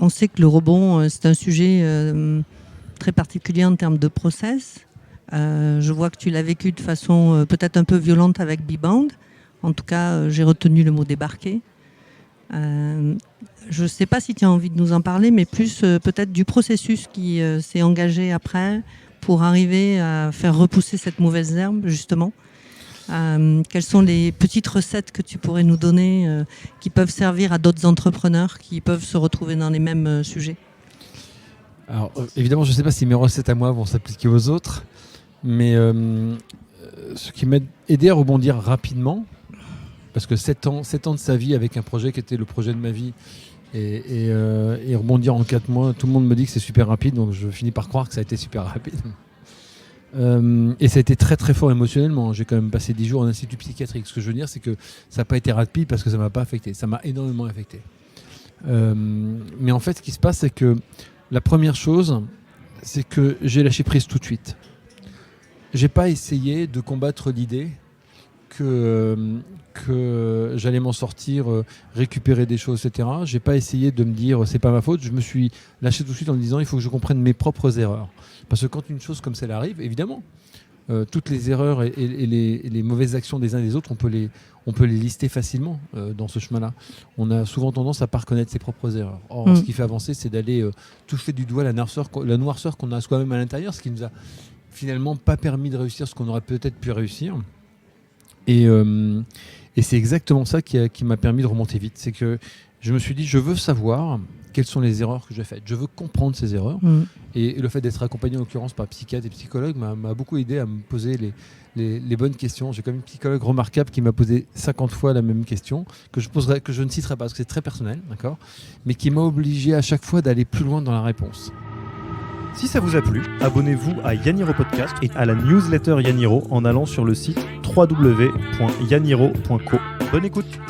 On sait que le rebond, c'est un sujet très particulier en termes de process. Je vois que tu l'as vécu de façon peut-être un peu violente avec B-Bound. En tout cas, j'ai retenu le mot débarquer. Je ne sais pas si tu as envie de nous en parler, mais plus peut-être du processus qui s'est engagé après pour arriver à faire repousser cette mauvaise herbe, justement. Quelles sont les petites recettes que tu pourrais nous donner qui peuvent servir à d'autres entrepreneurs qui peuvent se retrouver dans les mêmes sujets? Alors, évidemment, je ne sais pas si mes recettes à moi vont s'appliquer aux autres, mais ce qui m'a aidé à rebondir rapidement, parce que 7 ans de sa vie avec un projet qui était le projet de ma vie, et rebondir en 4 mois, tout le monde me dit que c'est super rapide, donc je finis par croire que ça a été super rapide. Et ça a été très très fort émotionnellement. J'ai quand même passé 10 jours en institut psychiatrique. Ce que je veux dire, c'est que ça n'a pas été rapide parce que ça ne m'a pas affecté. Ça m'a énormément affecté. Mais en fait, ce qui se passe, c'est que la première chose, c'est que j'ai lâché prise tout de suite. J'ai pas essayé de combattre l'idée que j'allais m'en sortir, récupérer des choses, etc. J'ai pas essayé de me dire c'est pas ma faute. Je me suis lâché tout de suite en me disant il faut que je comprenne mes propres erreurs. Parce que quand une chose comme celle arrive, évidemment, toutes les erreurs et les mauvaises actions des uns et des autres, on peut les lister facilement dans ce chemin-là. On a souvent tendance à ne pas reconnaître ses propres erreurs. Or, ce qui fait avancer, c'est d'aller toucher du doigt la noirceur qu'on a soi-même à l'intérieur, ce qui nous a finalement pas permis de réussir ce qu'on aurait peut-être pu réussir. Et c'est exactement ça qui m'a permis de remonter vite. C'est que je me suis dit, je veux savoir quelles sont les erreurs que j'ai faites. Je veux comprendre ces erreurs. Et le fait d'être accompagné en l'occurrence par psychiatre et psychologue m'a beaucoup aidé à me poser les bonnes questions. J'ai quand même une psychologue remarquable qui m'a posé 50 fois la même question, que je ne citerai pas parce que c'est très personnel, d'accord, mais qui m'a obligé à chaque fois d'aller plus loin dans la réponse. Si ça vous a plu, abonnez-vous à Yaniro Podcast et à la newsletter Yaniro en allant sur le site www.yaniro.co. Bonne écoute!